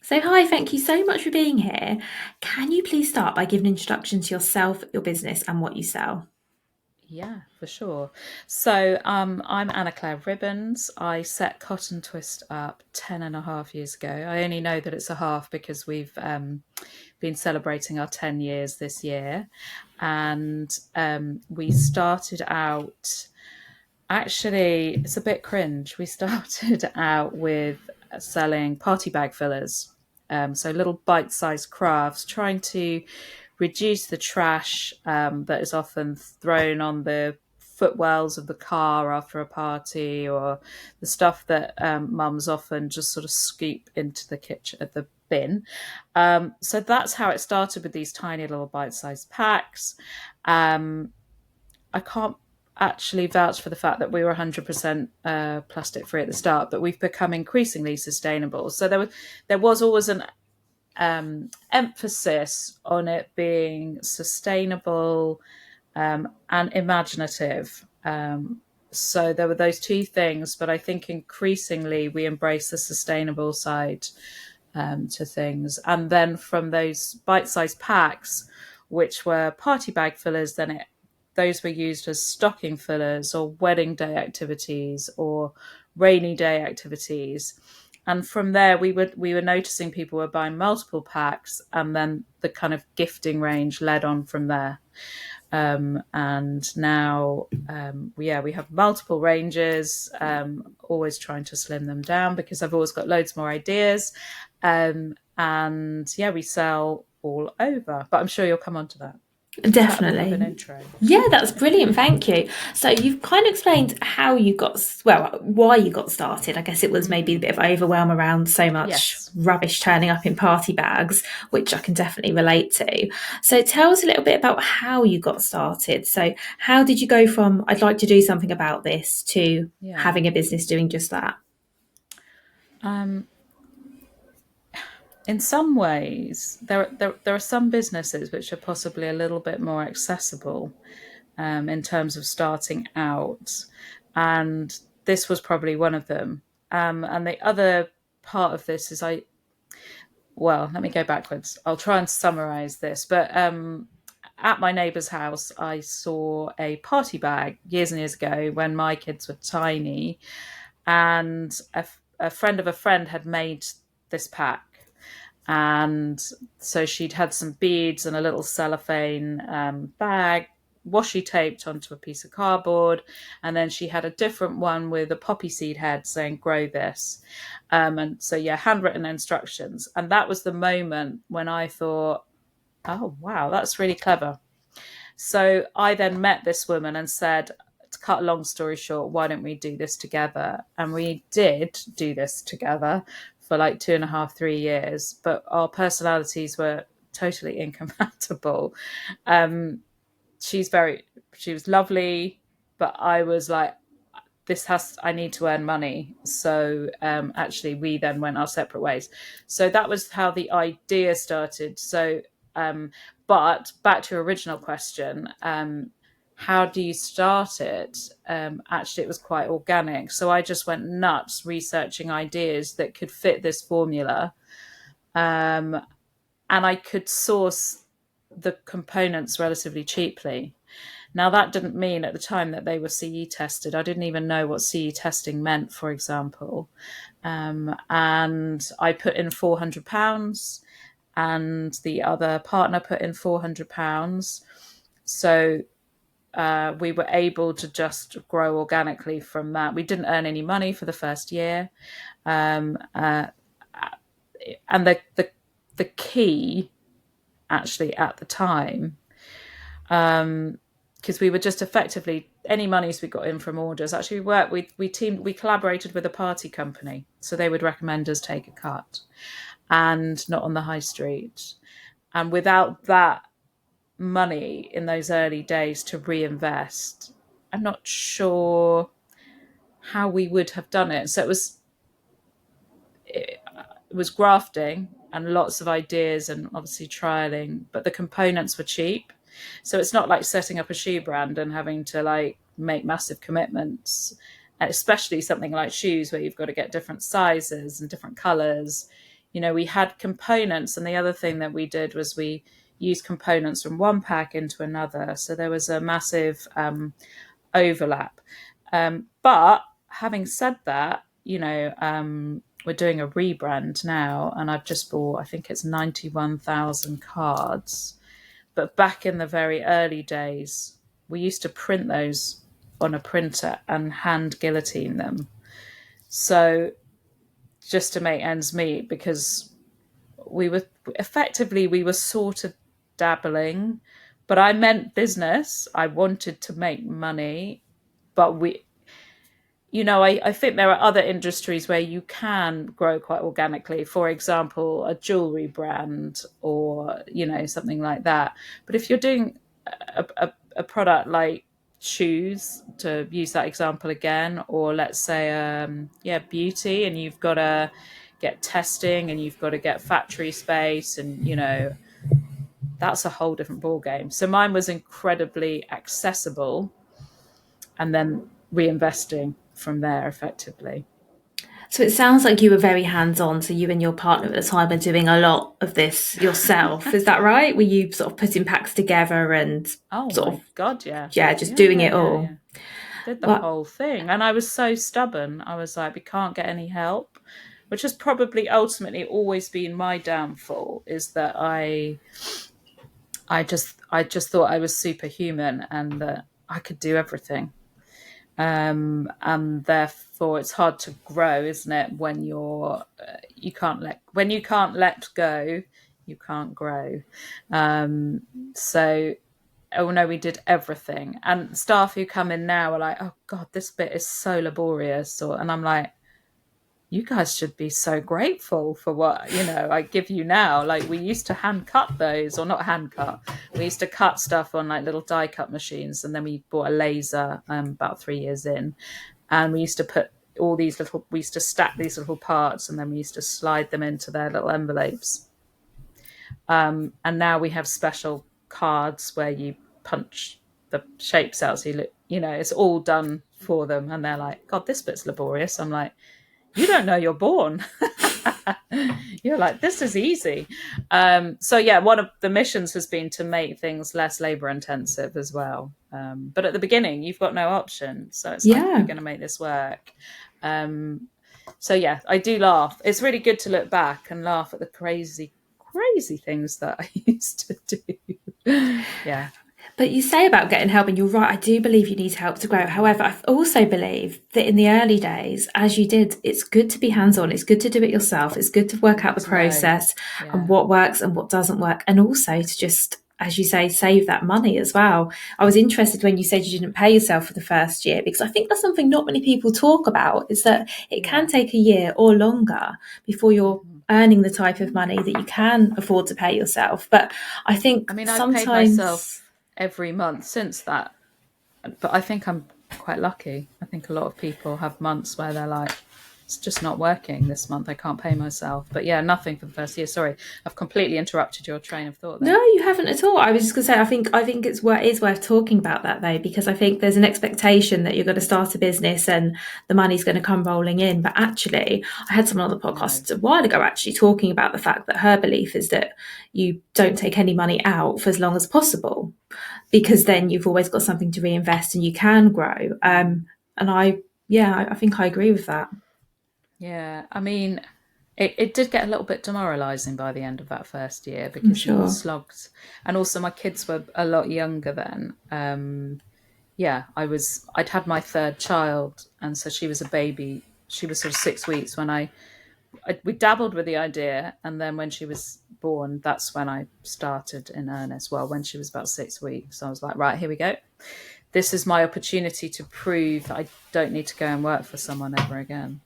So, hi, thank you so much for being here. Can you please start by giving an introduction to yourself, your business, and what you sell? Yeah, for sure. I'm Anne-Clare Ribbons. I set Cotton Twist up 10.5 years ago. I only know that it's a half because we've been celebrating our 10 years this year. And we started out, actually, it's a bit cringe. We started out with selling party bag fillers. So little bite-sized crafts, trying to reduce the trash that is often thrown on the footwells of the car after a party, or the stuff that mums often just sort of scoop into the kitchen at the bin. So that's how it started, with these tiny little bite-sized packs. Um, I can't actually vouch for the fact that we were 100% plastic free at the start, but we've become increasingly sustainable. So there was always an emphasis on it being sustainable and imaginative. So there were those two things, but I think increasingly we embrace the sustainable side to things. And then from those bite-sized packs, which were party bag fillers, those were used as stocking fillers or wedding day activities or rainy day activities. And from there, we were noticing people were buying multiple packs, and then the kind of gifting range led on from there. And now, yeah, we have multiple ranges. Always trying to slim them down because I've always got loads more ideas. And yeah, we sell all over. But I'm sure you'll come on to that. Is that a bit of an Definitely. intro? Yeah, that's brilliant. Thank you. So, you've kind of explained how you got, well, why you got started. I guess it was maybe a bit of overwhelm around so much Yes. rubbish turning up in party bags, which I can definitely relate to. So, tell us a little bit about how you got started. So, how did you go from, I'd like to do something about this, to Yeah. having a business doing just that? Um, in some ways, there are some businesses which are possibly a little bit more accessible in terms of starting out. And this was probably one of them. And the other part of this is well, let me go backwards. I'll try and summarize this. But at my neighbour's house, I saw a party bag years and years ago when my kids were tiny. And a friend of a friend had made this pack, and so she'd had some beads and a little cellophane bag washi taped onto a piece of cardboard, and then she had a different one with a poppy seed head saying grow this. And so yeah, handwritten instructions. And that was the moment when I thought, oh wow, that's really clever. So I then met this woman and said, to cut a long story short, why don't we do this together? And we did do this together for like 2.5, 3 years, but our personalities were totally incompatible. Um, she's very, she was lovely, but I was like, I need to earn money. So actually, we then went our separate ways. So that was how the idea started. So, um, but back to your original question, how do you start it? Actually, it was quite organic. So I just went nuts researching ideas that could fit this formula. Um, and I could source the components relatively cheaply. Now, that didn't mean at the time that they were CE tested. I didn't even know what CE testing meant, for example. And I put in £400, and the other partner put in £400. So we were able to just grow organically from that. We didn't earn any money for the first year. Um, uh, and the key, actually, at the time, because we were just effectively any monies we got in from orders. Actually, we collaborated with a party company, so they would recommend us take a cut, and not on the high street. And without that money in those early days to reinvest, I'm not sure how we would have done it. So it was grafting and lots of ideas and obviously trialing, but the components were cheap. So it's not like setting up a shoe brand and having to like make massive commitments, and especially something like shoes where you've got to get different sizes and different colors. we had components, and the other thing that we did was we used components from one pack into another. So there was a massive overlap. But having said that, we're doing a rebrand now, and I've just bought, I think it's 91,000 cards. But back in the very early days, we used to print those on a printer and hand guillotine them. So just to make ends meet, because we were sort of dabbling, but I meant business. I wanted to make money, but I think there are other industries where you can grow quite organically. For example, a jewelry brand or, something like that. But if you're doing a product like shoes, to use that example again, or let's say, beauty, and you've got to get testing and you've got to get factory space, and, that's a whole different ball game. So mine was incredibly accessible, and then reinvesting from there effectively. So it sounds like you were very hands-on. So you and your partner at the time were doing a lot of this yourself. Is that right? Were you sort of putting packs together and Oh sort my of, God, yeah. yeah, just Yeah, doing yeah, it yeah, all? yeah. Did the Well, whole thing. And I was so stubborn. I was like, we can't get any help, which has probably ultimately always been my downfall, is that I just thought I was superhuman and that I could do everything. And therefore it's hard to grow, isn't it? When you can't let go, you can't grow. So, oh no, we did everything, and staff who come in now are like, oh God, this bit is so laborious, and I'm like, you guys should be so grateful for what I give you now. Like, we used to hand cut those, or not hand cut, we used to cut stuff on like little die cut machines, and then we bought a laser about 3 years in, and we used to put we used to stack these little parts, and then we used to slide them into their little envelopes. And now we have special cards where you punch the shapes out, so it's all done for them, and they're like, God, this bit's laborious. I'm like, you don't know you're born. You're like, this is easy. So yeah, one of the missions has been to make things less labor intensive as well. But at the beginning, you've got no option. So it's like, we're yeah. going to make this work. So yeah, I do laugh. It's really good to look back and laugh at the crazy, crazy things that I used to do. Yeah. But you say about getting help, and you're right, I do believe you need help to grow. However, I also believe that in the early days, as you did, it's good to be hands-on, it's good to do it yourself, it's good to work out the To know. process and Yeah. what works and what doesn't work, and also to just, as you say, save that money as well. I was interested when you said you didn't pay yourself for the first year, because I think that's something not many people talk about, is that it can Yeah. take a year or longer before you're Mm-hmm. earning the type of money that you can afford to pay yourself. But I think I mean, I've paid sometimes, myself every month since that, but I think I'm quite lucky. I think a lot of people have months where they're like, it's just not working this month. I can't pay myself. But yeah, nothing for the first year. Sorry, I've completely interrupted your train of thought no, there. you haven't at all. I was just going to say, I think it is worth talking about that though, because I think there's an expectation that you're going to start a business and the money's going to come rolling in. But actually, I had someone on the No. podcast a while ago actually talking about the fact that her belief is that you don't take any money out for as long as possible, because then you've always got something to reinvest and you can grow. And I think I agree with that. Yeah, I mean, it did get a little bit demoralizing by the end of that first year, I'm because you sure. slogged. And also, my kids were a lot younger then. Yeah, I'd had my third child, and so she was a baby. She was sort of 6 weeks when we dabbled with the idea, and then when she was born, that's when I started in earnest. Well, when she was about 6 weeks, I was like, right, here we go. This is my opportunity to prove that I don't need to go and work for someone ever again.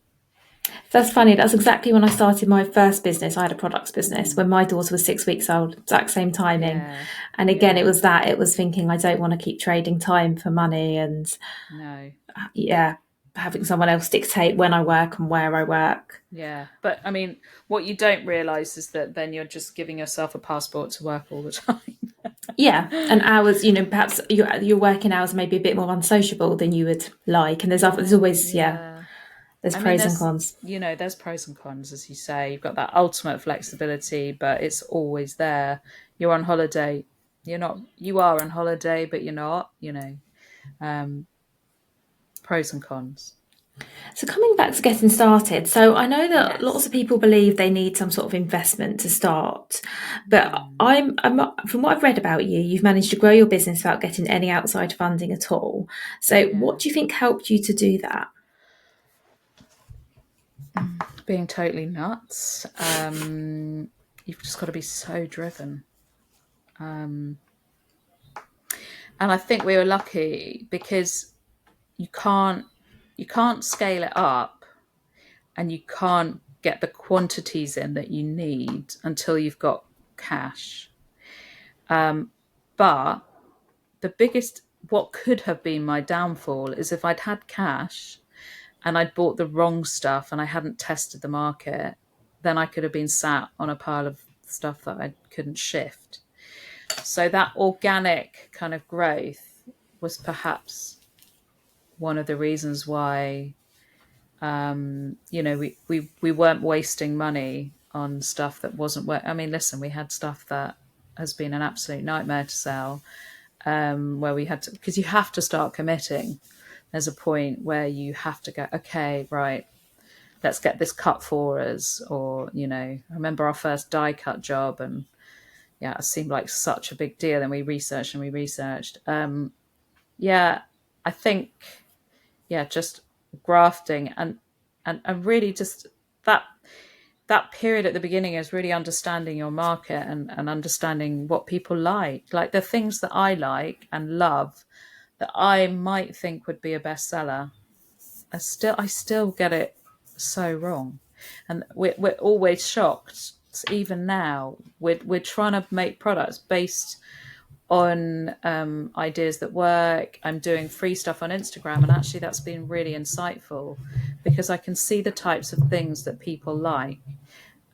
That's funny. That's exactly when I started my first business. I had a products business when my daughter was 6 weeks old, exact same timing. Yeah, And again, yeah, it was thinking I don't want to keep trading time for money and, no, yeah, having someone else dictate when I work and where I work. yeah. But I mean, what you don't realize is that then you're just giving yourself a passport to work all the time. Yeah. And hours, perhaps your working hours may be a bit more unsociable than you would like. And there's always, yeah, Yeah, There's I mean, pros and cons. there's pros and cons, as you say. You've got that ultimate flexibility, but it's always there. You're on holiday. You're not. You are on holiday, but you're not. Um, pros and cons. So coming back to getting started, so I know that lots Yes. of people believe they need some sort of investment to start, but Mm, I'm not, from what I've read about you, you've managed to grow your business without getting any outside funding at all. So what yeah. do you think helped you to do that? Being totally nuts. You've just got to be so driven. Um, and I think we were lucky because you can't you can't scale it up, and you can't get the quantities in that you need until you've got cash. But the biggest, what could have been my downfall, is if I'd had cash and I'd bought the wrong stuff and I hadn't tested the market, then I could have been sat on a pile of stuff that I couldn't shift. So that organic kind of growth was perhaps one of the reasons why we weren't wasting money on stuff that wasn't work. I mean, listen, we had stuff that has been an absolute nightmare to sell, where we had to, because you have to start committing. There's a point where you have to go, okay, right, let's get this cut for us. Or, I remember our first die cut job, and yeah, it seemed like such a big deal. Then we researched and we researched. Yeah, I think, yeah, just grafting and really just that that period at the beginning is really understanding your market and understanding what people like the things that I like and love that I might think would be a bestseller. I still get it so wrong, and we're always shocked. Even now, we're trying to make products based on ideas that work. I'm doing free stuff on Instagram, and actually, that's been really insightful because I can see the types of things that people like.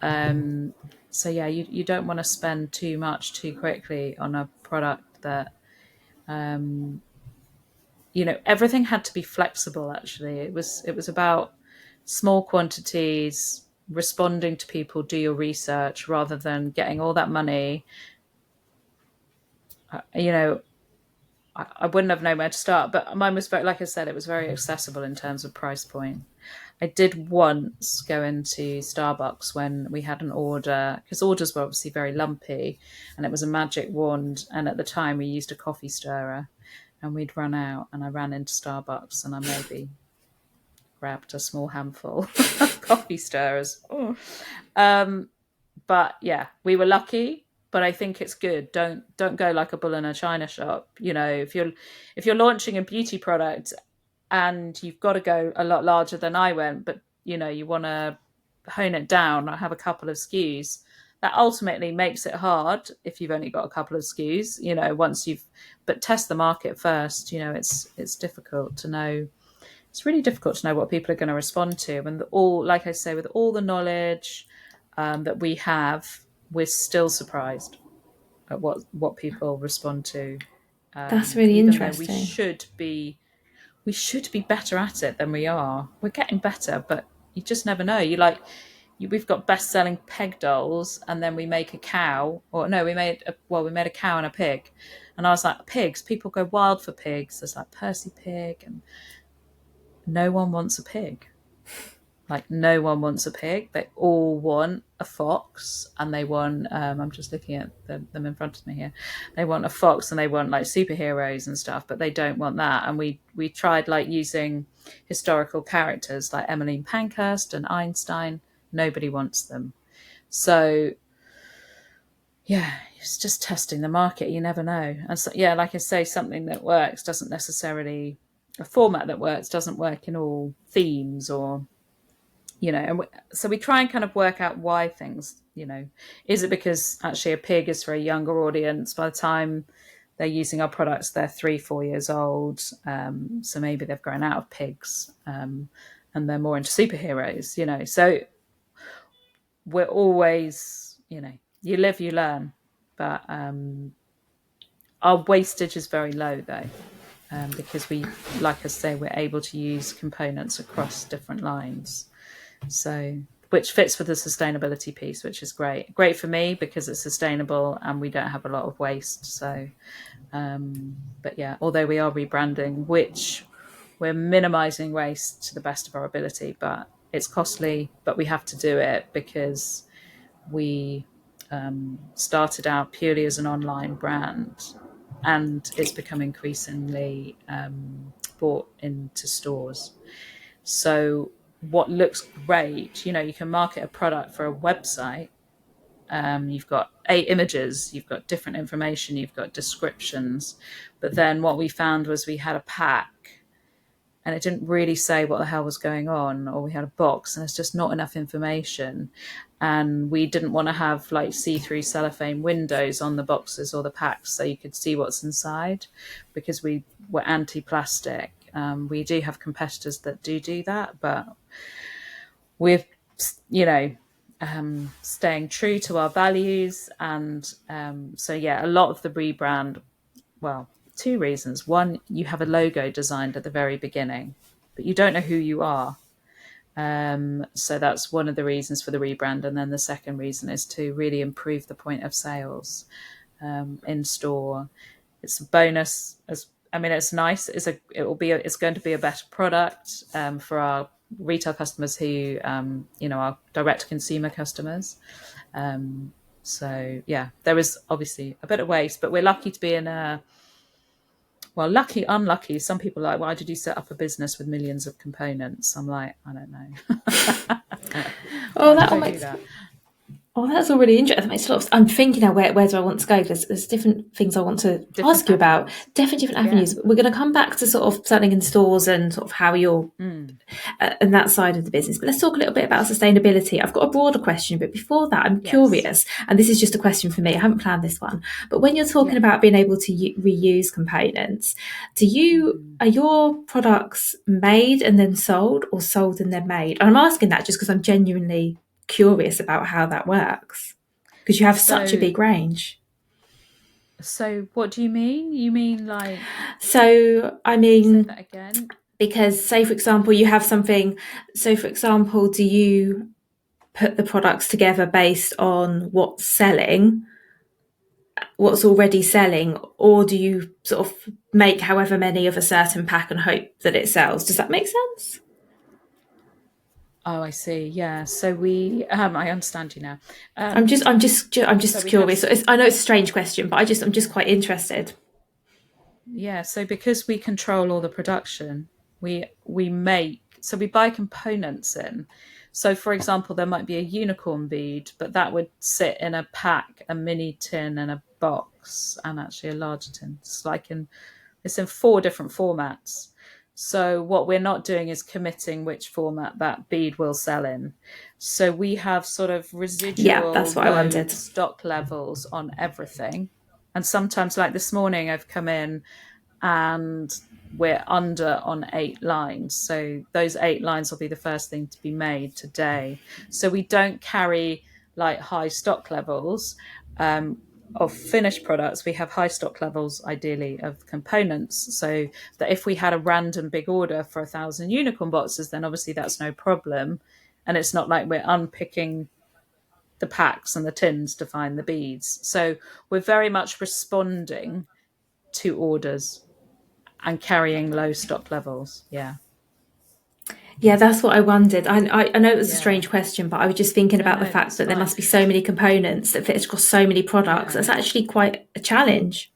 So yeah, you don't want to spend too much too quickly on a product that everything had to be flexible. Actually, it was about small quantities, responding to people, do your research rather than getting all that money. You know, I wouldn't have known where to start, but mine was very, like I said, it was very accessible in terms of price point. I did once go into Starbucks when we had an order, because orders were obviously very lumpy, and it was a magic wand. And at the time, we used a coffee stirrer, and we'd run out, and I ran into Starbucks, and I maybe grabbed a small handful of coffee stirrers. Oh. But yeah, we were lucky. But I think it's good. Don't go like a bull in a china shop. If you're launching a beauty product and you've got to go a lot larger than I went, but you want to hone it down or have a couple of SKUs. That ultimately makes it hard if you've only got a couple of SKUs. Once you've, but test the market first. It's difficult to know. It's really difficult to know what people are going to respond to, and like I say, with all the knowledge that we have, we're still surprised at what people respond to, That's really even though we interesting. should be better at it than we are. We're getting better, but you just never know. We've got best-selling peg dolls, and then we make a cow, or no, we made a cow and a pig, and I was like, pigs. People go wild for pigs. There's like Percy Pig, and no one wants a pig. Like, no one wants a pig. They all want a fox, and they want. I'm just looking at them in front of me here. They want a fox, and they want like superheroes and stuff, but they don't want that. And we tried like using historical characters like Emmeline Pankhurst and Einstein. Nobody wants them. So yeah, it's just testing the market. You never know. And so, yeah, like I say, something that works doesn't necessarily, a format that works doesn't work in all themes, or so we try and kind of work out why things, is it because actually a pig is for a younger audience? By the time they're using our products, they're 3-4 years old, so maybe they've grown out of pigs, and they're more into superheroes. So we're always, you live, you learn. But our wastage is very low, though. because we, like I say, we're able to use components across different lines. So, which fits with the sustainability piece, which is great. Great for me because it's sustainable and we don't have a lot of waste. So, but yeah, although we are rebranding, which we're minimizing waste to the best of our ability, but it's costly, but we have to do it because we started out purely as an online brand and it's become increasingly bought into stores. So what looks great, you can market a product for a website. You've got 8 images, you've got different information, you've got descriptions. But then what we found was we had a pack and it didn't really say what the hell was going on, or we had a box and it's just not enough information. And we didn't want to have like see-through cellophane windows on the boxes or the packs so you could see what's inside, because we were anti-plastic. We do have competitors that do that, but we're, you know, staying true to our values. And so, yeah, a lot of the rebrand, well, two reasons. One, you have a logo designed at the very beginning, but you don't know who you are. So that's one of the reasons for the rebrand. And then the second reason is to really improve the point of sales in store. It's a bonus. It's nice. It's going to be a better product for our retail customers who, are direct to consumer customers. So yeah, there is obviously a bit of waste, but we're lucky to be in a, well, lucky, unlucky. Some people are like, why did you set up a business with millions of components? I'm like, I don't know. Oh, Why that did all I do makes. that? Oh, that's all really interesting. That makes a lot of, I'm thinking now, where do I want to go? There's different things I want to Different ask you about. avenues. Definitely different Yeah. avenues. We're going to come back to sort of selling in stores and sort of how you're and that side of the business. But let's talk a little bit about sustainability. I've got a broader question, but before that, I'm Yes. curious, and this is just a question for me. I haven't planned this one, but when you're talking Yeah. about being able to reuse components, are your products made and then sold, or sold and then made? And I'm asking that just because I'm genuinely curious about how that works, because you have such a So, big range. so what do you mean? You mean like, So, I say mean, that again? because say, for example, you have something, so for example, do you put the products together based on what's already selling, or do you sort of make however many of a certain pack and hope that it sells? Does that make sense? Oh, I see. Yeah. So I understand you now. I'm just, I'm Um, just, I'm so just we have, curious. I know it's a strange question, but I'm just quite interested. yeah. So because we control all the production, we make, so we buy components in. So for example, there might be a unicorn bead, but that would sit in a pack, a mini tin, and a box, and actually a larger tin. It's in 4 different formats. So what we're not doing is committing which format that bead will sell in. So we have sort of Yeah, residual that's what I low wanted. stock levels on everything. And sometimes, like this morning, I've come in and we're under on 8 lines. So those 8 lines will be the first thing to be made today. So we don't carry like high stock levels of finished products. We have high stock levels, ideally, of components. So that if we had a random big order for 1,000 unicorn boxes, then obviously that's no problem. And it's not like we're unpicking the packs and the tins to find the beads. So we're very much responding to orders and carrying low stock levels. Yeah. Yeah, that's what I wondered. I know it was a Yeah. strange question, but I was just thinking about the No, fact that's that there fine. must be so many components that fit across so many products. Yeah. That's actually quite a challenge.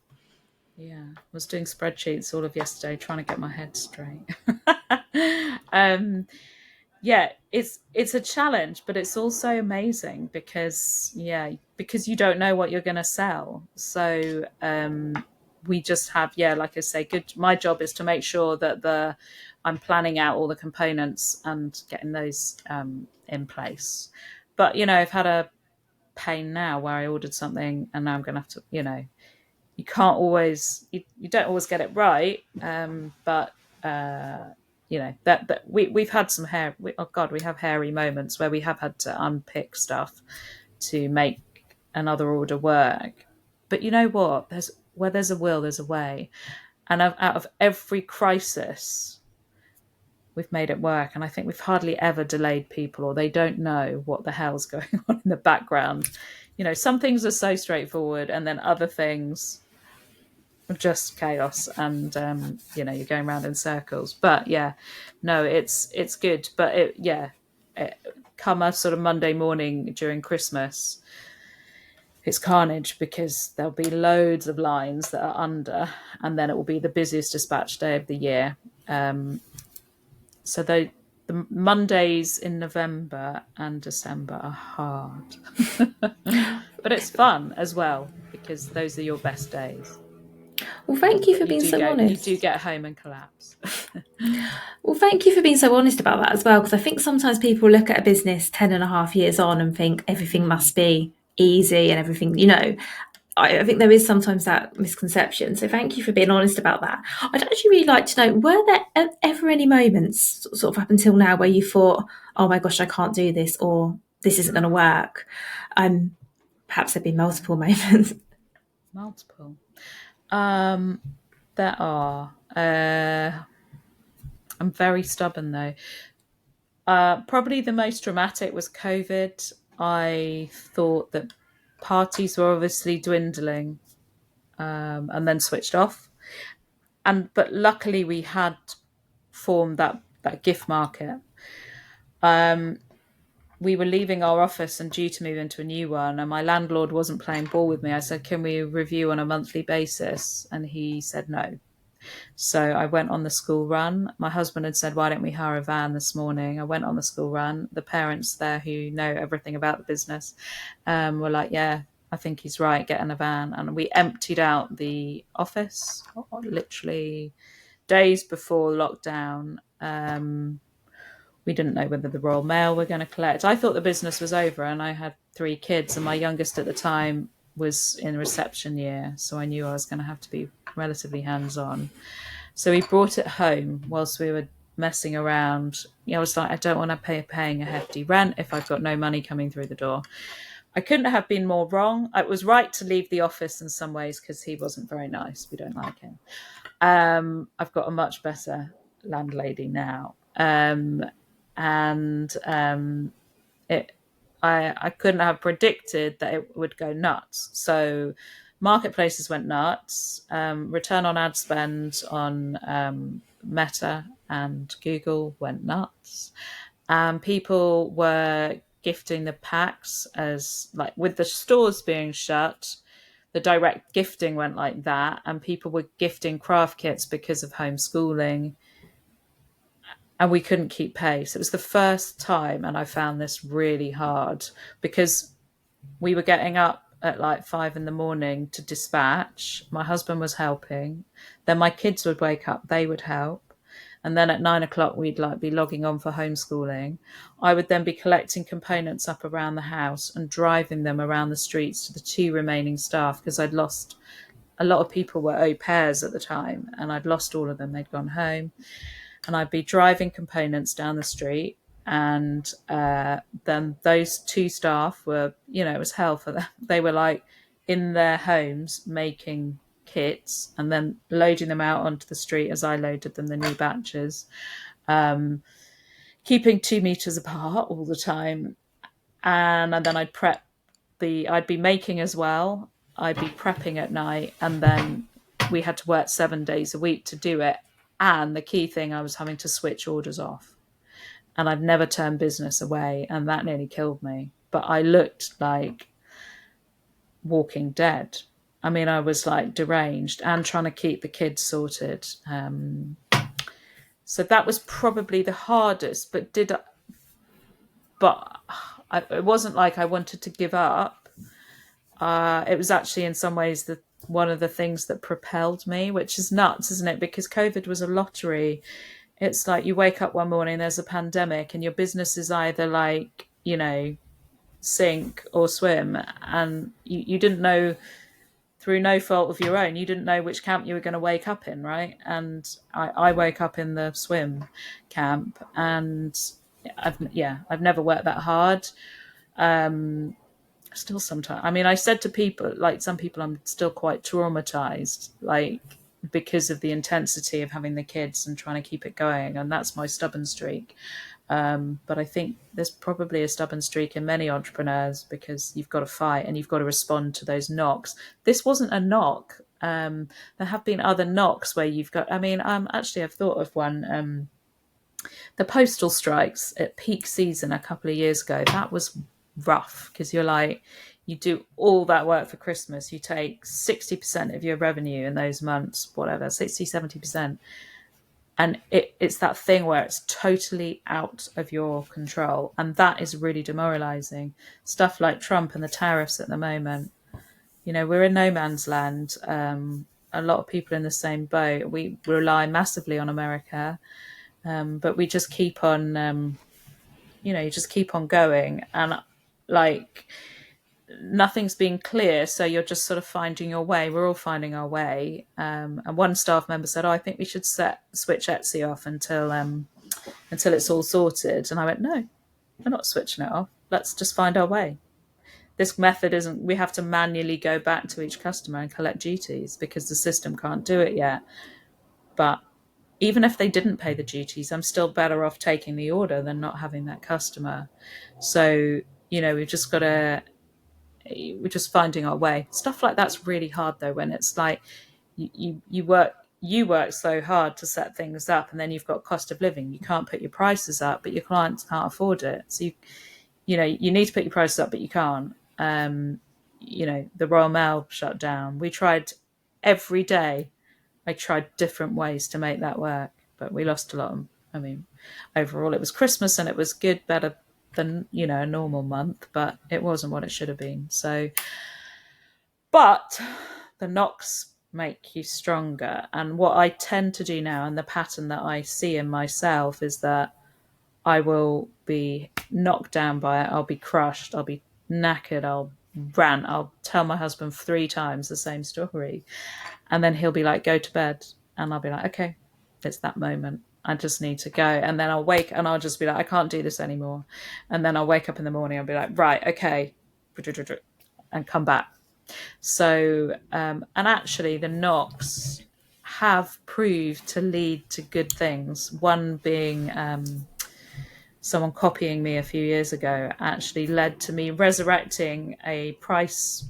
Yeah. I was doing spreadsheets all of yesterday trying to get my head straight. Yeah, it's a challenge, but it's also amazing because you don't know what you're going to sell. So we just have, yeah, like I say, good. My job is to make sure that I'm planning out all the components and getting those in place. But I've had a pain now where I ordered something and now I'm going to have to, you can't always, you don't always get it right, but that we've had some oh god, we have hairy moments where we have had to unpick stuff to make another order work. But you know what, there's a will, there's a way. And out of every crisis, we've made it work. And I think we've hardly ever delayed people, or they don't know what the hell's going on in the background. Some things are so straightforward, and then other things are just chaos, and you're going around in circles. But yeah, no, it's good. But come a sort of Monday morning during Christmas, it's carnage, because there'll be loads of lines that are under, and then it will be the busiest dispatch day of the year. So the Mondays in November and December are hard, but it's fun as well, because those are your best days. Well, thank you But for being so you do honest. get home and collapse. Well, thank you for being so honest about that as well, because I think sometimes people look at a business 10 and a half years on and think everything must be easy and everything, I think there is sometimes that misconception. So thank you for being honest about that. I'd actually really like to know, were there ever any moments sort of up until now where you thought, oh my gosh, I can't do this, or this isn't going to work? Perhaps there've been multiple moments. Multiple. There are. I'm very stubborn though. Probably the most dramatic was COVID. I thought that parties were obviously dwindling, and then switched off. But luckily we had formed that gift market. We were leaving our office and due to move into a new one, and my landlord wasn't playing ball with me. I said, can we review on a monthly basis? And he said no. So I went on the school run. My husband had said, why don't we hire a van this morning? I went on the school run. The parents there, who know everything about the business, were like, yeah, I think he's right, get in a van. And we emptied out the office literally days before lockdown. We didn't know whether the Royal Mail were going to collect. I thought the business was over, and I had 3 kids, and my youngest at the time was in reception year, so I knew I was going to have to be relatively hands-on. So we brought it home whilst we were messing around. I was like, I don't want to paying a hefty rent if I've got no money coming through the door. I couldn't have been more wrong. It was right to leave the office in some ways, because he wasn't very nice. We don't like him. I've got a much better landlady now. I couldn't have predicted that it would go nuts. So marketplaces went nuts. Return on ad spend on Meta and Google went nuts. People were gifting the packs, as like with the stores being shut, the direct gifting went like that, and people were gifting craft kits because of homeschooling, and we couldn't keep pace. It was the first time, and I found this really hard, because we were getting up at like 5 a.m. to dispatch. My husband was helping. Then my kids would wake up, they would help. And then at 9 o'clock, we'd like be logging on for homeschooling. I would then be collecting components up around the house and driving them around the streets to the 2 remaining staff, because I'd lost a lot of people were au pairs at the time, and I'd lost all of them. They'd gone home. And I'd be driving components down the street, and then those 2 staff were, it was hell for them. They were like in their homes making kits and then loading them out onto the street as I loaded them, the new batches, keeping 2 meters apart all the time. And then I'd be making as well. I'd be prepping at night, and then we had to work 7 days a week to do it. And the key thing, I was having to switch orders off. And I've never turned business away, and that nearly killed me. But I looked like Walking Dead. I mean, I was like deranged and trying to keep the kids sorted. So that was probably the hardest. But it wasn't like I wanted to give up. It was actually in some ways one of the things that propelled me, which is nuts, isn't it? Because COVID was a lottery. It's like you wake up one morning, there's a pandemic, and your business is either like, sink or swim. And you didn't know, through no fault of your own, you didn't know which camp you were going to wake up in, right? And I woke up in the swim camp, and I've never worked that hard. Still sometimes, I mean, I said to people, like some people, I'm still quite traumatized. Like, because of the intensity of having the kids and trying to keep it going. And that's my stubborn streak. But I think there's probably a stubborn streak in many entrepreneurs, because you've got to fight and you've got to respond to those knocks. This wasn't a knock. There have been other knocks where you've got, I mean, actually, I've thought of one. The postal strikes at peak season a couple of years ago, that was rough, because you're like, you do all that work for Christmas, you take 60% of your revenue in those months, whatever, 60, 70%. And it's that thing where it's totally out of your control. And that is really demoralizing. Stuff like Trump and the tariffs at the moment, we're in no man's land. A lot of people in the same boat. We rely massively on America, but we just keep on, you just keep on going. And like, nothing's been clear, so you're just sort of finding your way. We're all finding our way. And one staff member said, "Oh, I think we should switch Etsy off until it's all sorted." And I went, "No, we're not switching it off. Let's just find our way. This method isn't, we have to manually go back to each customer and collect duties because the system can't do it yet. But even if they didn't pay the duties, I'm still better off taking the order than not having that customer." So, we've just got to, we're just finding our way. Stuff like that's really hard though, when it's like you work so hard to set things up, and then you've got cost of living. You can't put your prices up, but your clients can't afford it. So you need to put your prices up, but you can't. The Royal Mail shut down. We tried every day. I tried different ways to make that work, but we lost a lot. I mean, overall it was Christmas and it was good, better than a normal month, but it wasn't what it should have been. So, but the knocks make you stronger. And what I tend to do now, and the pattern that I see in myself, is that I will be knocked down by it. I'll be crushed. I'll be knackered. I'll rant. I'll tell my husband 3 times the same story. And then he'll be like, "Go to bed." And I'll be like, "Okay, it's that moment. I just need to go." And then I'll wake and I'll just be like, "I can't do this anymore." And then I'll wake up in the morning. I'll be like, "Right, okay," and come back. So, and actually the knocks have proved to lead to good things. One being, someone copying me a few years ago actually led to me resurrecting a price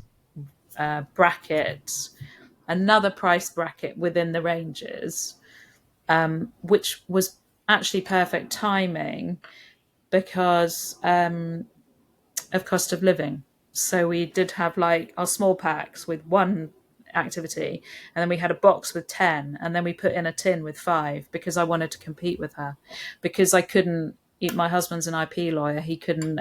bracket, another price bracket within the ranges, which was actually perfect timing because of cost of living. So we did have like our small packs with one activity, and then we had a box with 10, and then we put in a tin with 5 because I wanted to compete with her, because I couldn't. My husband's an IP lawyer. He couldn't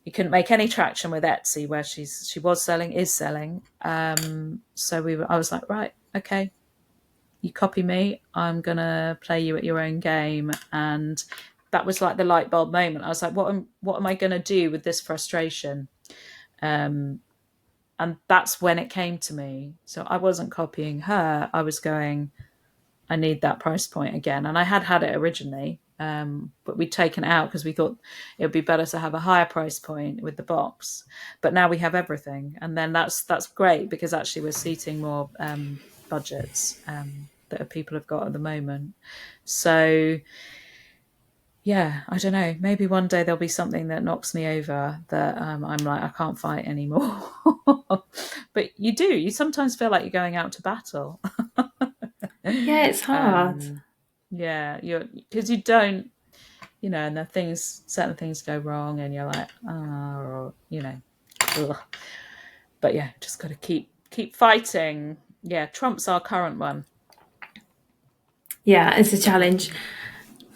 make any traction with Etsy, where she is selling. So I was like, right, okay, you copy me, I'm gonna play you at your own game. And that was like the light bulb moment. I was like, what am I gonna do with this frustration? And that's when it came to me. So I wasn't copying her. I was going, I need that price point again. And I had it originally, but we'd taken it out because we thought it would be better to have a higher price point with the box. But now we have everything, and then that's great, because actually we're seating more budgets that people have got at the moment. So yeah, I don't know. Maybe one day there'll be something that knocks me over that I'm like, I can't fight anymore. But you do. You sometimes feel like you're going out to battle. Yeah, it's hard. Yeah, you're, because you don't, and certain things go wrong, and you're like, or ugh. But yeah, just got to keep fighting. Yeah, Trump's our current one. Yeah, it's a challenge.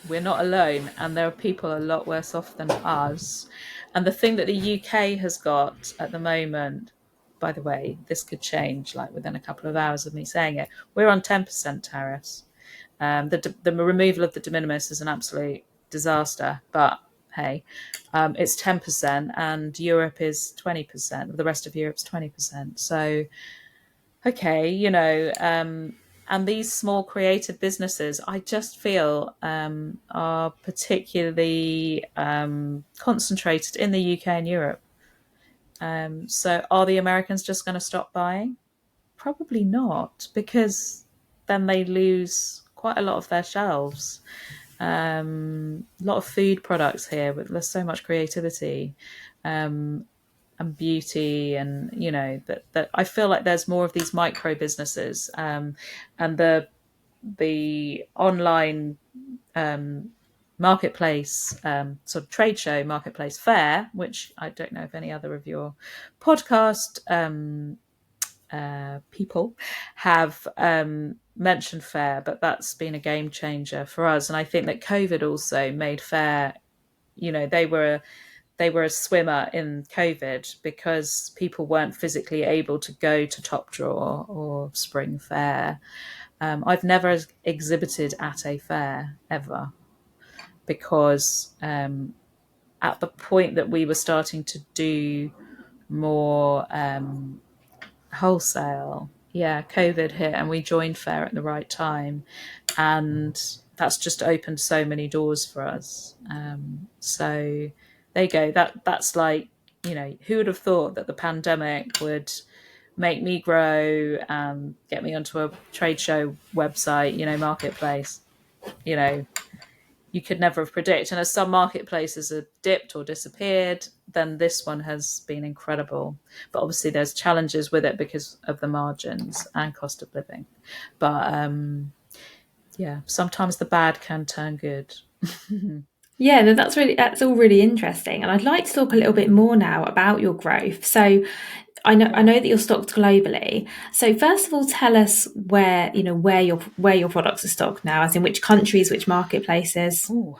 We're not alone, and there are people a lot worse off than us. And the thing that the UK has got at the moment, by the way, this could change like within a couple of hours of me saying it. We're on 10% tariffs. The removal of the de minimis is an absolute disaster, but hey, it's 10%, and Europe is 20%. The rest of Europe's 20%. So, okay, and these small creative businesses, I just feel, are particularly concentrated in the UK and Europe. So, are the Americans just going to stop buying? probably not, because then they lose quite a lot of their shelves. A lot of food products here, but there's so much creativity and beauty, and that I feel like there's more of these micro businesses, and the online marketplace, sort of trade show marketplace fair, which I don't know if any other of your podcast people have mentioned fair, but that's been a game changer for us. And I think that COVID also made fair, they were a swimmer in COVID because people weren't physically able to go to Top Drawer or Spring Fair. I've never exhibited at a fair ever, because at the point that we were starting to do more wholesale, yeah, COVID hit and we joined fair at the right time. And that's just opened so many doors for us. So there you go. That's like, who would have thought that the pandemic would make me grow and get me onto a trade show website, marketplace. You know, you could never have predicted. And as some marketplaces have dipped or disappeared, then this one has been incredible. But obviously, there's challenges with it because of the margins and cost of living. But yeah, sometimes the bad can turn good. Yeah, no, that's all really interesting, and I'd like to talk a little bit more now about your growth. So, I know that you're stocked globally. So, first of all, tell us where your products are stocked now, as in which countries, which marketplaces. Ooh.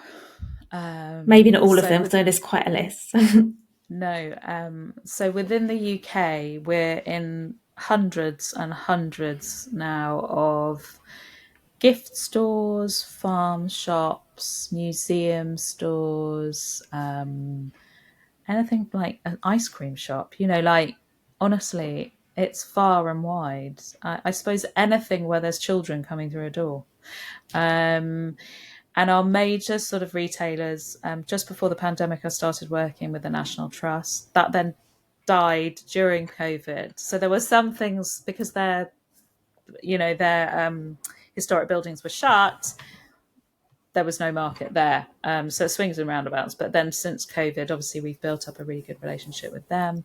Maybe not all of So them, because with I know there's quite a list. no, so within the UK, we're in hundreds and hundreds now of gift stores, farm shops, museum stores, anything like an ice cream shop. Like, honestly, it's far and wide. I suppose anything where there's children coming through a door. Um, and our major sort of retailers, just before the pandemic, I started working with the National Trust. That then died during COVID. So there were some things, because their historic buildings were shut, there was no market there. So it swings and roundabouts. But then since COVID, obviously, we've built up a really good relationship with them.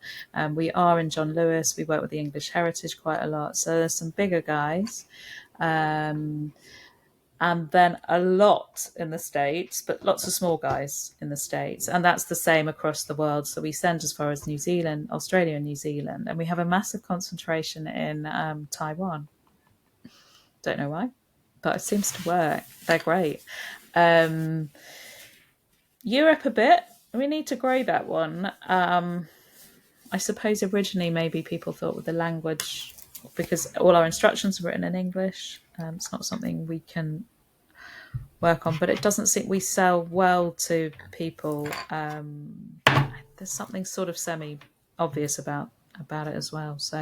We are in John Lewis. We work with the English Heritage quite a lot. So there's some bigger guys. And then a lot in the States, but lots of small guys in the States. And that's the same across the world. So we send as far as New Zealand, Australia and New Zealand. And we have a massive concentration in Taiwan. Don't know why, but it seems to work. They're great. Europe a bit. We need to grow that one. I suppose originally maybe people thought with the language, because all our instructions are written in English, it's not something we can work on, but it doesn't seem we sell well to people. There's something sort of semi obvious about it as well. So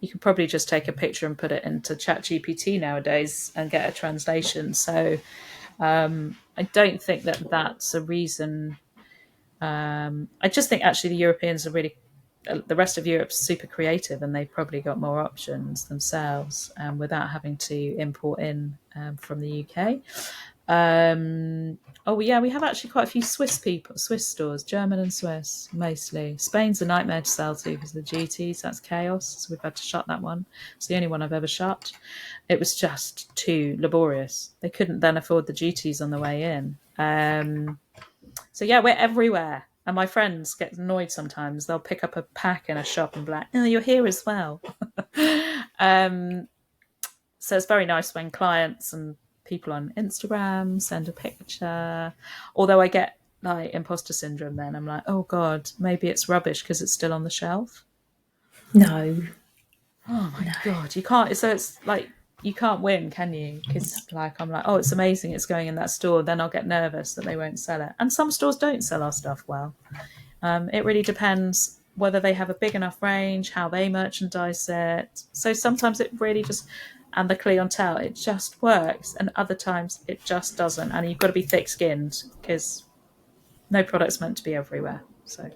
you can probably just take a picture and put it into ChatGPT nowadays and get a translation. So I don't think that that's a reason. I just think actually the Europeans are really, the rest of Europe's super creative, and they've probably got more options themselves without having to import in from the UK. Oh yeah, we have actually quite a few Swiss stores, German and Swiss mostly. Spain's a nightmare to sell to because of the duties. That's chaos. So we've had to shut that one. It's the only one I've ever shut. It was just too laborious. They couldn't then afford the duties on the way in. So yeah, we're everywhere. And my friends get annoyed sometimes. They'll pick up a pack in a shop and be like, "Oh, you're here as well." So it's very nice when clients and people on Instagram send a picture. Although I get like imposter syndrome then. I'm like, oh God, maybe it's rubbish because it's still on the shelf. No, Oh my no. God, you can't. So it's like, you can't win, can you? Because like, I'm like, oh, it's amazing, it's going in that store. Then I'll get nervous that they won't sell it. And some stores don't sell our stuff well. It really depends whether they have a big enough range, how they merchandise it. So sometimes it really just, and the clientele, it just works. And other times it just doesn't. And you've got to be thick skinned because no product's meant to be everywhere. So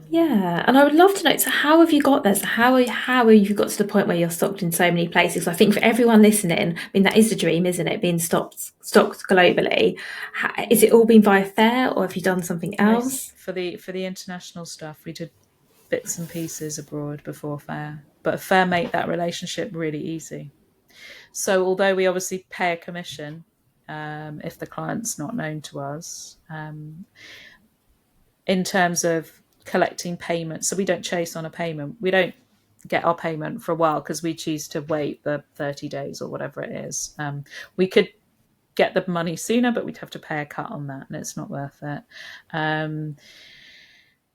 Yeah, and I would love to know. So, how have you got there? So, how have you got to the point where you're stocked in so many places? I think for everyone listening, I mean, that is the dream, isn't it? Being stocked globally. Is it all been via fair, or have you done something Most else? for the international stuff, we did bits and pieces abroad before fair, but fair made that relationship really easy. So although we obviously pay a commission if the client's not known to us, in terms of collecting payments, so we don't chase on a payment. We don't get our payment for a while because we choose to wait the 30 days or whatever it is. We could get the money sooner, but we'd have to pay a cut on that, and it's not worth it. Um,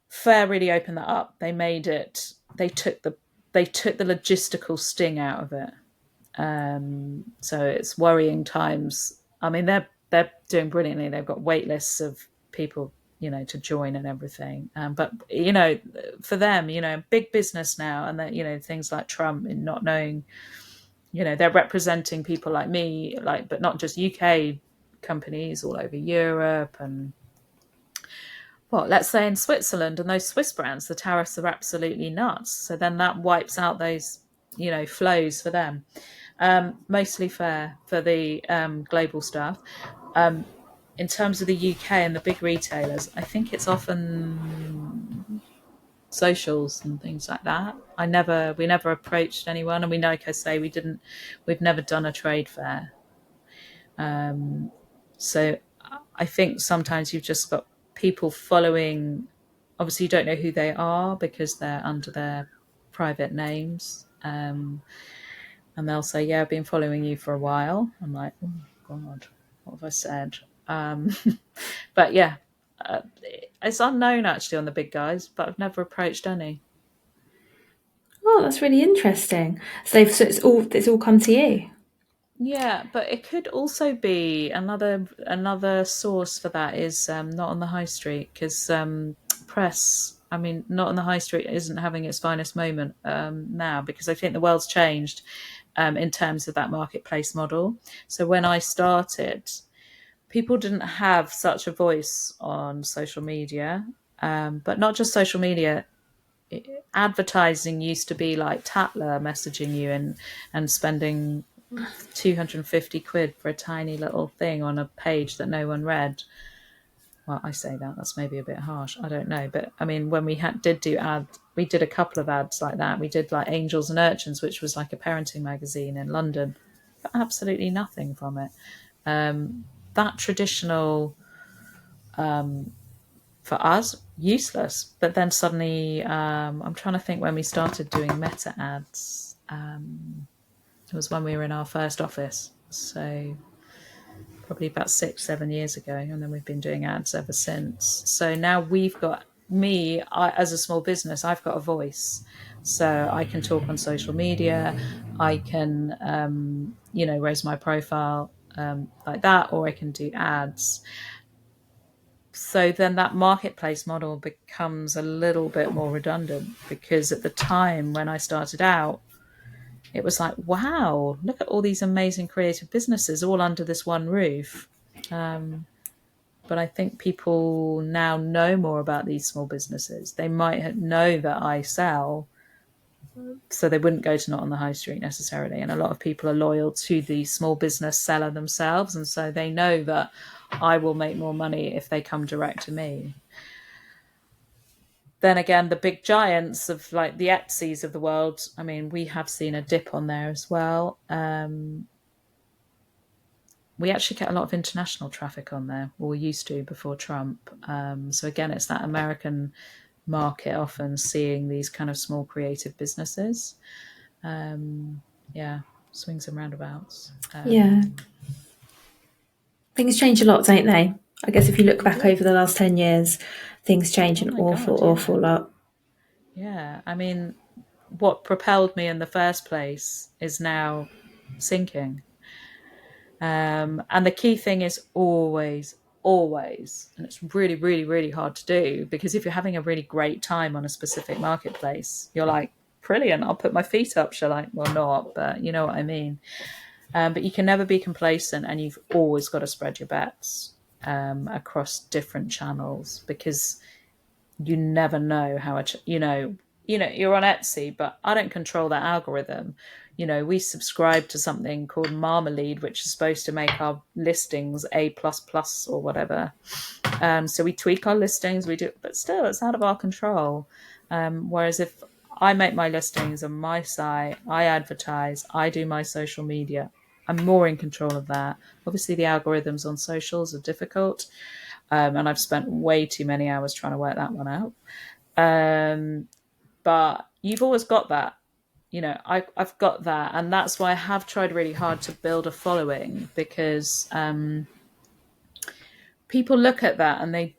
Fair really opened that up. They made it. They took the logistical sting out of it. So it's worrying times. I mean, they're doing brilliantly. They've got wait lists of people, to join and everything. But for them, big business now, and that things like Trump and not knowing, they're representing people like me, but not just UK companies all over Europe and let's say in Switzerland and those Swiss brands, the tariffs are absolutely nuts. So then that wipes out those, flows for them. Mostly fair for the global stuff. In terms of the UK and the big retailers, I think it's often socials and things like that. We never approached anyone, and like I say, we've never done a trade fair. So I think sometimes you've just got people following. Obviously, you don't know who they are because they're under their private names. And they'll say, "Yeah, I've been following you for a while." I'm like, "Oh God, what have I said?" Um, but yeah, it's unknown actually on the big guys, but I've never approached any. Oh, that's really interesting. So it's all come to you. Yeah, but it could also be another source for that is not on the high street because press. I mean, not on the high street isn't having its finest moment now because I think the world's changed in terms of that marketplace model. So when I started, people didn't have such a voice on social media, but not just social media. Advertising used to be like Tatler messaging you and spending 250 quid for a tiny little thing on a page that no one read. Well, I say that's maybe a bit harsh. I don't know. But I mean, when did do ads, we did a couple of ads like that. We did like Angels and Urchins, which was like a parenting magazine in London, but absolutely nothing from it. That traditional, for us, useless. But then suddenly, I'm trying to think when we started doing meta ads. It was when we were in our first office. So probably about 6, 7 years ago, and then we've been doing ads ever since. So now we've got as a small business, I've got a voice, so I can talk on social media. I can, raise my profile like that, or I can do ads. So then that marketplace model becomes a little bit more redundant because at the time when I started out, it was like, wow, look at all these amazing creative businesses all under this one roof. But I think people now know more about these small businesses. They might know that I sell, so they wouldn't go to Not on the High Street necessarily. And a lot of people are loyal to the small business seller themselves. And so they know that I will make more money if they come direct to me. Then again, the big giants of like the Etsy's of the world, I mean, we have seen a dip on there as well. We actually get a lot of international traffic on there, or we used to before Trump. So again, it's that American market often seeing these kind of small creative businesses. Yeah, swings and roundabouts. Yeah, things change a lot, don't they? I guess if you look They back do. over the last 10 years, things change Oh an my awful, God, awful yeah. lot. Yeah. I mean, what propelled me in the first place is now sinking. And the key thing is always, always, and it's really, really, really hard to do because if you're having a really great time on a specific marketplace, you're like, brilliant, I'll put my feet up, shall I? Well, not, but you know what I mean. But you can never be complacent, and you've always got to spread your bets across different channels because you never know how you're on Etsy, but I don't control that algorithm. We subscribe to something called Marmalade, which is supposed to make our listings A plus plus or whatever. So we tweak our listings, we do, but still, it's out of our control. Whereas if I make my listings on my site, I advertise, I do my social media, I'm more in control of that. Obviously, the algorithms on socials are difficult, and I've spent way too many hours trying to work that one out. Um, but you've always got that. I've got that, and that's why I have tried really hard to build a following, because people look at that and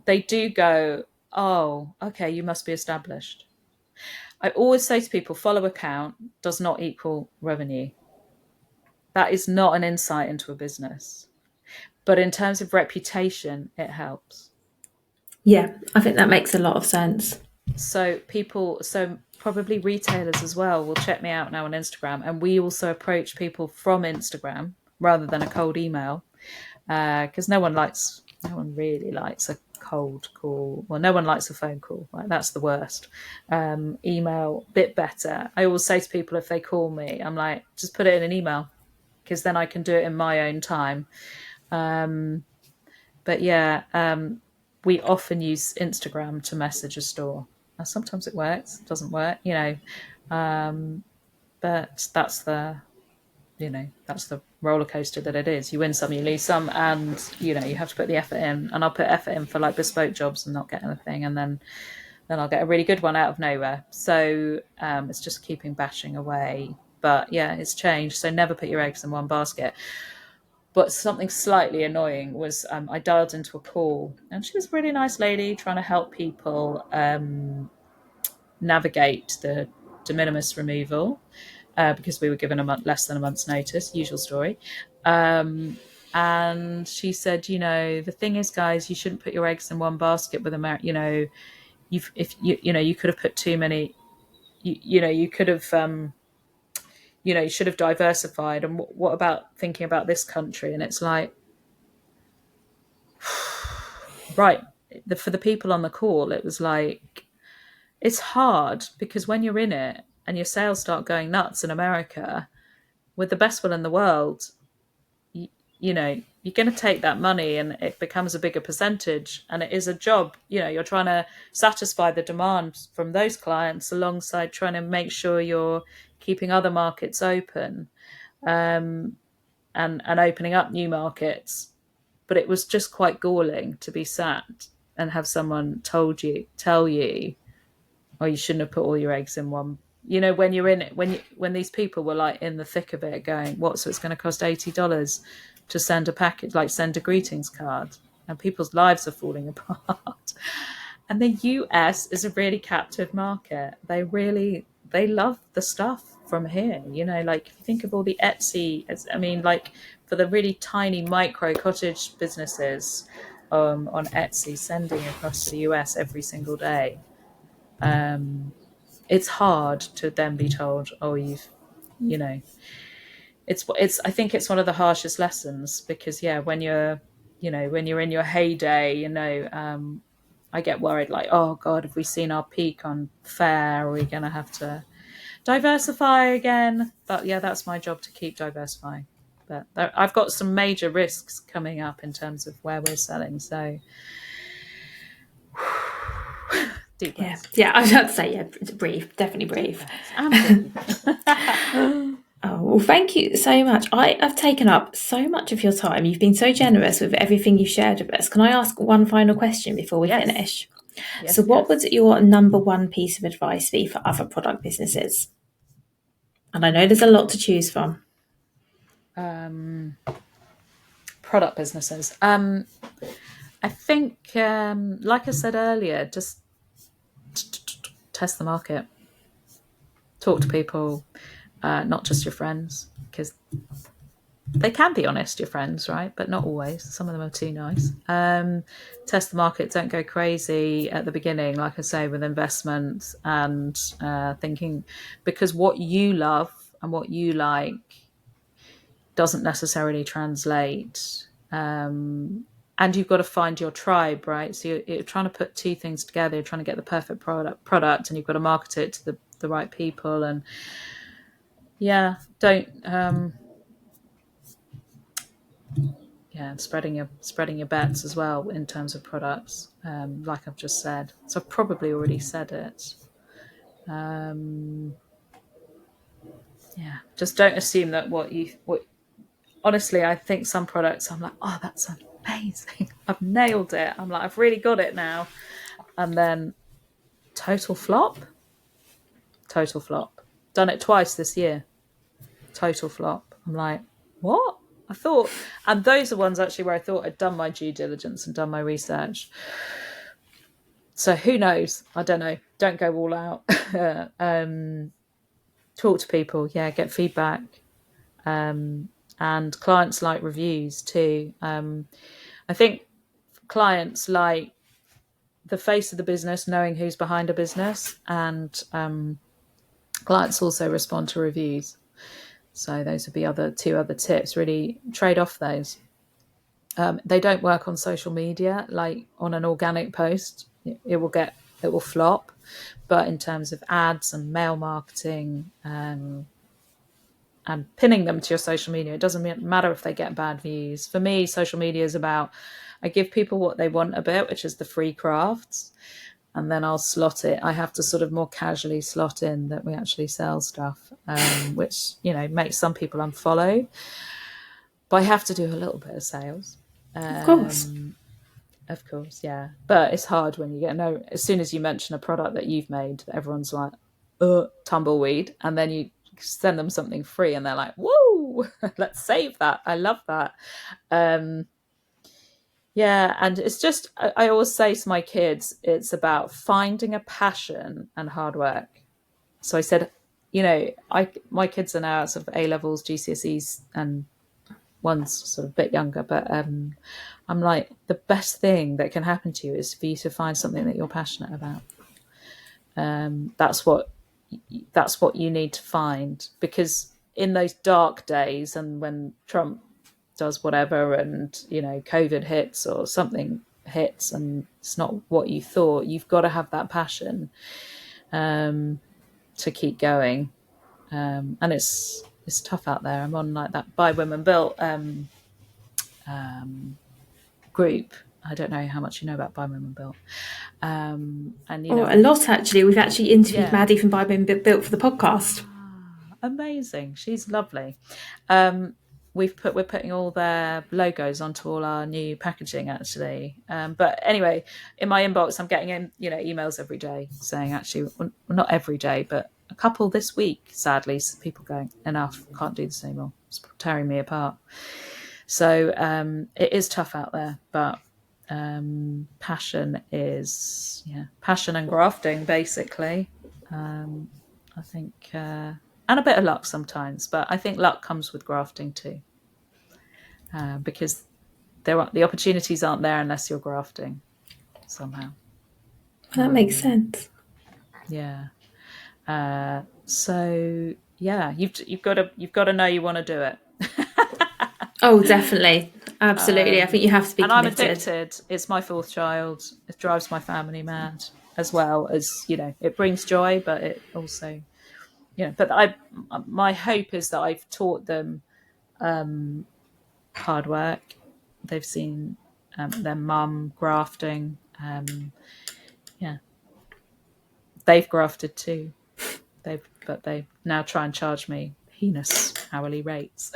they do go, oh, okay, you must be established. I always say to people, follow account does not equal revenue. That is not an insight into a business. But in terms of reputation, it helps. Yeah, I think that makes a lot of sense. So probably retailers as well will check me out now on Instagram. And we also approach people from Instagram rather than a cold email, because no one really likes a cold call. Well, no one likes a phone call. Like, that's the worst. Email, bit better. I always say to people, if they call me, I'm like, just put it in an email, because then I can do it in my own time. But yeah, we often use Instagram to message a store. Now, sometimes it works, doesn't work. But that's the roller coaster that it is. You win some, you lose some, and you have to put the effort in. And I'll put effort in for like bespoke jobs and not get anything, and then I'll get a really good one out of nowhere. So it's just keeping bashing away. But yeah, it's changed. So never put your eggs in one basket. But something slightly annoying was, I dialed into a call, and she was a really nice lady trying to help people navigate the de minimis removal, because we were given less than a month's notice, usual story. And she said, the thing is, guys, you shouldn't put your eggs in one basket with America. You could have put too many. You could have. You should have diversified. And what about thinking about this country? And it's like, right, for the people on the call, it was like, it's hard, because when you're in it and your sales start going nuts in America, with the best will in the world, you're going to take that money and it becomes a bigger percentage, and it is a job. You're trying to satisfy the demand from those clients alongside trying to make sure you're keeping other markets open, and opening up new markets. But it was just quite galling to be sat and have someone tell you, oh, you shouldn't have put all your eggs in one. When you're in it, when these people were like in the thick of it, going, what? So it's going to cost $80 to send a package, like send a greetings card, and people's lives are falling apart. And the US is a really captive market. They love the stuff from here. Like, if you think of all the Etsy, I mean, like, for the really tiny micro cottage businesses on Etsy sending across the US every single day, it's hard to then be told, oh, you know, it's. I think it's one of the harshest lessons, because yeah, when you're in your heyday, I get worried, like, oh God, have we seen our peak on fair? Are we going to have to diversify again? But yeah, that's my job, to keep diversifying. But I've got some major risks coming up in terms of where we're selling. So deep Yeah, breaths. yeah. I was about to say, yeah, breathe, definitely breathe. Oh, well, thank you so much. I have taken up so much of your time. You've been so generous with everything you've shared with us. Can I ask one final question before we Yes. finish? So, Yes, what yes. would your number one piece of advice be for other product businesses? And I know there's a lot to choose from. Product businesses. I think, like I said earlier, just test the market, talk to people, not just your friends, because they can be honest, your friends, right? But not always. Some of them are too nice. Test the market. Don't go crazy at the beginning, like I say, with investments and thinking, because what you love and what you like doesn't necessarily translate. and you've got to find your tribe, right? So you're trying to put two things together. You're trying to get the perfect product, and you've got to market it to the right people. And don't spreading your bets as well in terms of products, like I've just said. So I've probably already said it. Just don't assume that what honestly, I think some products I'm like, oh, that's amazing, I've nailed it, I'm like, I've really got it now, and then total flop. Done it twice this year. Total flop. I'm like, what? I thought, and those are ones actually where I thought I'd done my due diligence and done my research. So who knows? I don't know. Don't go all out. Talk to people. Get feedback. And clients like reviews too. I think clients like the face of the business, knowing who's behind a business, and clients also respond to reviews. So those would be two other tips. Really trade off those. They don't work on social media. Like on an organic post, it will flop. But in terms of ads and mail marketing, and pinning them to your social media, it doesn't matter if they get bad views. For me, social media is about, I give people what they want a bit, which is the free crafts, and then I'll slot it. I have to sort of more casually slot in that we actually sell stuff, which, makes some people unfollow. But I have to do a little bit of sales. Of course. Of course, yeah. But it's hard when you get as soon as you mention a product that you've made, everyone's like, tumbleweed. And then you send them something free and they're like, whoa, let's save that. I love that. And it's just, I always say to my kids, it's about finding a passion and hard work. So I said, my kids are now sort of A-levels, GCSEs, and one's sort of a bit younger, but I'm like, the best thing that can happen to you is for you to find something that you're passionate about. That's what you need to find, because in those dark days, and when Trump does whatever, and COVID hits or something hits and it's not what you thought, you've got to have that passion to keep going. And it's tough out there. I'm on like that Buy Women Built group. I don't know how much you know about Buy Women Built. And a lot actually. We've actually interviewed Maddie from Buy Women Built for the podcast. Amazing. She's lovely. We're putting all their logos onto all our new packaging actually. But anyway, in my inbox, I'm getting in emails every day saying, actually, well, not every day, but a couple this week, sadly, so people going, enough, can't do this anymore. It's tearing me apart. So it is tough out there, but passion and grafting, basically. I think, and a bit of luck sometimes, but I think luck comes with grafting too, because the opportunities aren't there unless you're grafting somehow. That makes sense. Yeah. So yeah, you've got to know you want to do it. Oh, definitely, absolutely. I think you have to be committed. And I'm addicted. It's my fourth child. It drives my family mad, as well as it brings joy, but it also, But my hope is that I've taught them hard work. They've seen their mum grafting. They've grafted too. But they now try and charge me heinous hourly rates.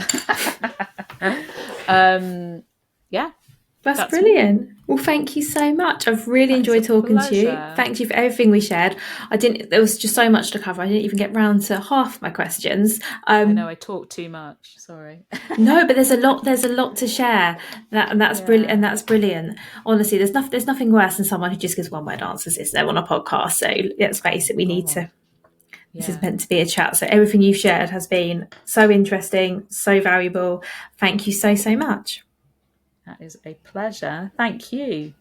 That's brilliant. Well, thank you so much. I've really enjoyed talking to you. Thank you for everything we shared. There was just so much to cover. I didn't even get round to half my questions. I know I talk too much. Sorry. No, but there's a lot to share. That's brilliant. And that's brilliant. Honestly, there's nothing worse than someone who just gives one word answers, is there, on a podcast? So let's face it, we need to. This is meant to be a chat. So everything you've shared has been so interesting, so valuable. Thank you so much. That is a pleasure. Thank you.